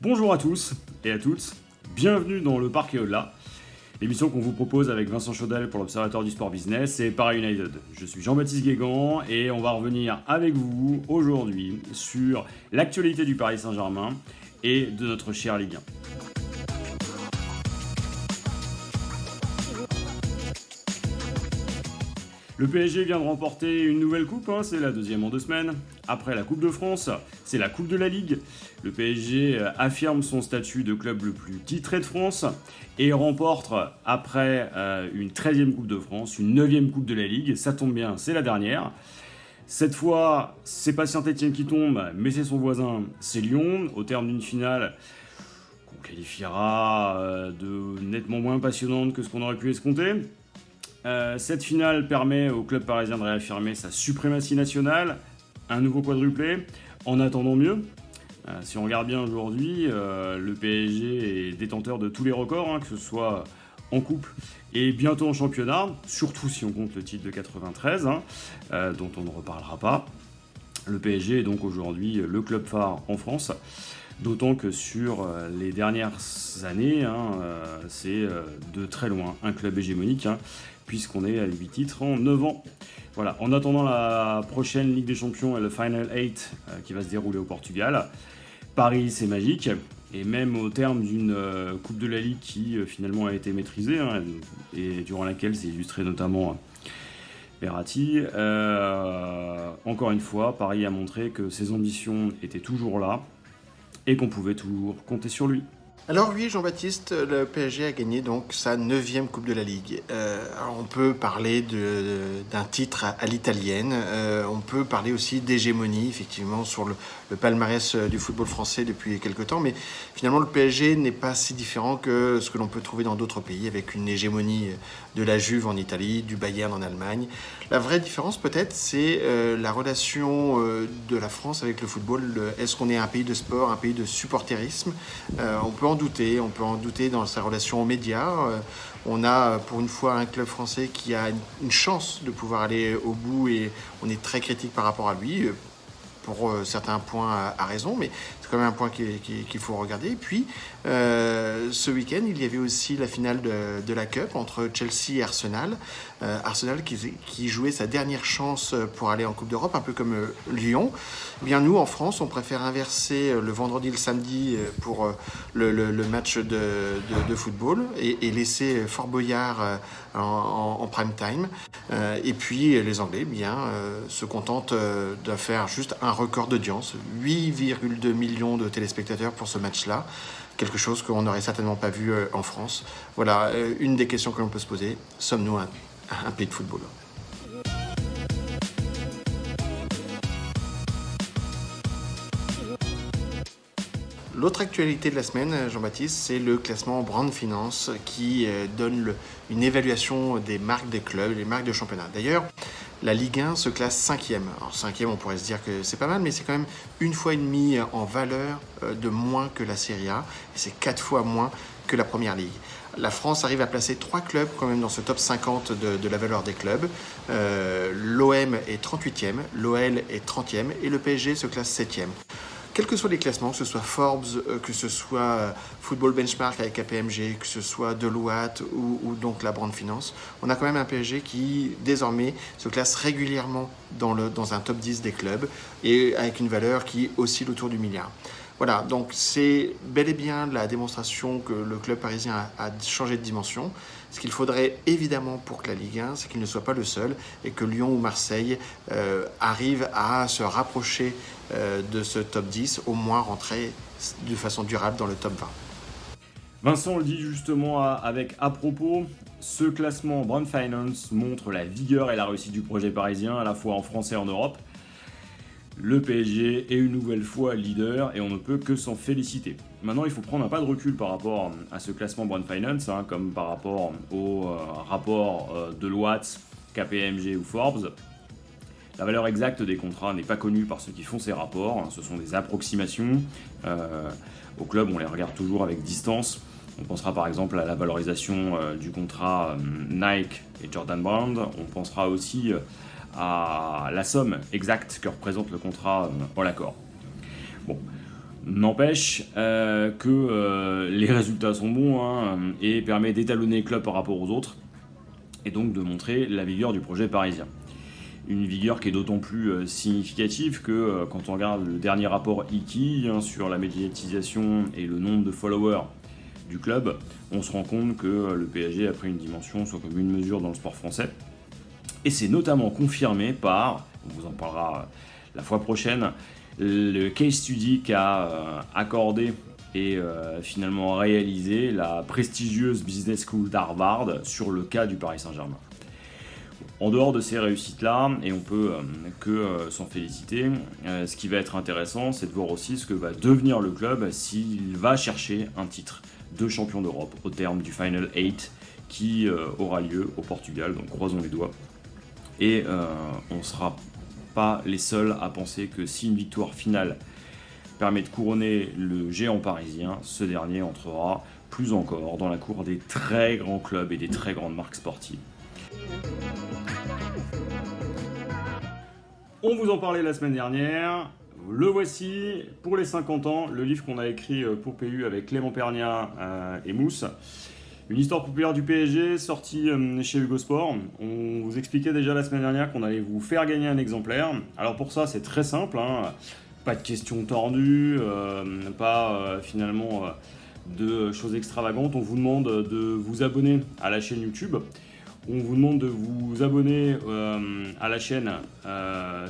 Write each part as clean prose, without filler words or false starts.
Bonjour à tous et à toutes, bienvenue dans le Parc et au-delà, l'émission qu'on vous propose avec Vincent Chaudel pour l'Observatoire du Sport Business et Paris United. Je suis Jean-Baptiste Guégan et on va revenir avec vous aujourd'hui sur l'actualité du Paris Saint-Germain et de notre chère Ligue 1. Le PSG vient de remporter une nouvelle coupe, c'est la deuxième en 2 semaines. Après la Coupe de France, c'est la Coupe de la Ligue. Le PSG affirme son statut de club le plus titré de France et remporte, après une 13e Coupe de France, une 9e Coupe de la Ligue. Ça tombe bien, c'est la dernière. Cette fois, c'est pas Saint-Etienne qui tombe, mais c'est son voisin, c'est Lyon, au terme d'une finale qu'on qualifiera de nettement moins passionnante que ce qu'on aurait pu escompter. Cette finale permet au club parisien de réaffirmer sa suprématie nationale, un nouveau quadruplé, en attendant mieux. Si on regarde bien aujourd'hui, le PSG est détenteur de tous les records, que ce soit en coupe et bientôt en championnat, surtout si on compte le titre de 93, dont on ne reparlera pas. Le PSG est donc aujourd'hui le club phare en France, d'autant que sur les dernières années, c'est de très loin un club hégémonique, puisqu'on est à 8 titres en 9 ans. Voilà. En attendant la prochaine Ligue des Champions et le Final 8 qui va se dérouler au Portugal, Paris c'est magique, et même au terme d'une Coupe de la Ligue qui finalement a été maîtrisée, et durant laquelle s'est illustré notamment Verratti, encore une fois, Paris a montré que ses ambitions étaient toujours là, et qu'on pouvait toujours compter sur lui. Alors oui, Jean-Baptiste, le PSG a gagné donc sa 9e Coupe de la Ligue. Alors on peut parler d'un titre à l'italienne, on peut parler aussi d'hégémonie, effectivement, sur le palmarès du football français depuis quelques temps, mais finalement le PSG n'est pas si différent que ce que l'on peut trouver dans d'autres pays, avec une hégémonie de la Juve en Italie, du Bayern en Allemagne. La vraie différence peut-être, c'est la relation de la France avec le football. Est-ce qu'on est un pays de sport, un pays de supporterisme? On peut en douter dans sa relation aux médias. On a pour une fois un club français qui a une chance de pouvoir aller au bout, et on est très critique par rapport à lui, pour certains points à raison, mais c'est quand même un point qu'il faut regarder. Et puis, ce week-end, il y avait aussi la finale de la Cup entre Chelsea et Arsenal. Arsenal qui jouait sa dernière chance pour aller en Coupe d'Europe, un peu comme Lyon. Eh bien, nous, en France, on préfère inverser le vendredi et le samedi pour le match de football et laisser Fort Boyard en prime time. Et puis, les Anglais, se contentent de faire juste un record d'audience, 8,2 millions de téléspectateurs pour ce match-là. Quelque chose qu'on n'aurait certainement pas vu en France. Voilà, une des questions que l'on peut se poser. Sommes-nous un pays de football ? L'autre actualité de la semaine, Jean-Baptiste, c'est le classement Brand Finance qui donne une évaluation des marques des clubs, les marques de championnat. D'ailleurs, la Ligue 1 se classe 5e. Alors 5e, on pourrait se dire que c'est pas mal, mais c'est quand même une fois et demie en valeur de moins que la Serie A, et c'est 4 fois moins que la Première Ligue. La France arrive à placer 3 clubs quand même dans ce top 50 de la valeur des clubs. L'OM est 38e, l'OL est 30e et le PSG se classe 7e. Quels que soient les classements, que ce soit Forbes, que ce soit Football Benchmark avec KPMG, que ce soit Deloitte ou donc la Brand Finance, on a quand même un PSG qui, désormais, se classe régulièrement dans un top 10 des clubs et avec une valeur qui oscille autour du milliard. Voilà, donc c'est bel et bien la démonstration que le club parisien a changé de dimension. Ce qu'il faudrait évidemment pour que la Ligue 1, c'est qu'il ne soit pas le seul et que Lyon ou Marseille arrivent à se rapprocher de ce top 10, au moins rentrer de façon durable dans le top 20. Vincent le dit justement avec à propos, ce classement Brand Finance montre la vigueur et la réussite du projet parisien à la fois en France et en Europe. Le PSG est une nouvelle fois leader et on ne peut que s'en féliciter. Maintenant, il faut prendre un pas de recul par rapport à ce classement Brand Finance, comme par rapport au rapport Deloitte, KPMG ou Forbes. La valeur exacte des contrats n'est pas connue par ceux qui font ces rapports, ce sont des approximations. Au club, on les regarde toujours avec distance On pensera par exemple à la valorisation du contrat Nike et Jordan Brand. On pensera aussi à la somme exacte que représente le contrat All Accor. Bon, n'empêche que les résultats sont bons et permet d'étalonner le club par rapport aux autres et donc de montrer la vigueur du projet parisien. Une vigueur qui est d'autant plus significative que quand on regarde le dernier rapport Iki sur la médiatisation et le nombre de followers du club, on se rend compte que le PSG a pris une dimension sans commune mesure dans le sport français. Et c'est notamment confirmé par, on vous en parlera la fois prochaine, le case study qu'a accordé et finalement réalisé la prestigieuse Business School d'Harvard sur le cas du Paris Saint-Germain. En dehors de ces réussites-là, et on peut que s'en féliciter, ce qui va être intéressant, c'est de voir aussi ce que va devenir le club s'il va chercher un titre de champion d'Europe au terme du Final 8 qui aura lieu au Portugal, donc croisons les doigts. Et on ne sera pas les seuls à penser que si une victoire finale permet de couronner le géant parisien, ce dernier entrera plus encore dans la cour des très grands clubs et des très grandes marques sportives. On vous en parlait la semaine dernière, le voici, pour les 50 ans, le livre qu'on a écrit pour PU avec Clément Pernia et Mousse. Une histoire populaire du PSG, sortie chez Hugo Sport. On vous expliquait déjà la semaine dernière qu'on allait vous faire gagner un exemplaire. Alors pour ça, c'est très simple, pas de questions tordues, pas finalement de choses extravagantes. On vous demande de vous abonner à la chaîne YouTube. On vous demande de vous abonner à la chaîne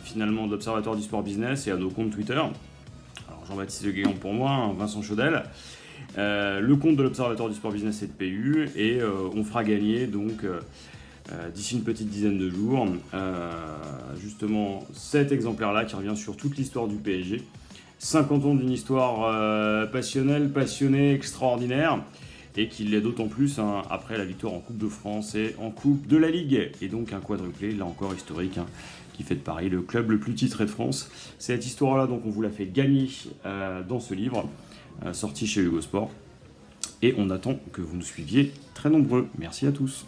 finalement de l'Observatoire du Sport Business et à nos comptes Twitter. Alors Jean-Baptiste Le Guéant pour moi, Vincent Chaudel. Le compte de l'Observatoire du Sport Business et de PU et on fera gagner donc d'ici une petite dizaine de jours justement cet exemplaire-là qui revient sur toute l'histoire du PSG. 50 ans d'une histoire passionnée, extraordinaire. Et qu'il l'est d'autant plus après la victoire en Coupe de France et en Coupe de la Ligue. Et donc un quadruplé, là encore historique, qui fait de Paris le club le plus titré de France. Cette histoire-là, donc on vous l'a fait gagner dans ce livre, sorti chez Hugo Sport. Et on attend que vous nous suiviez très nombreux. Merci à tous.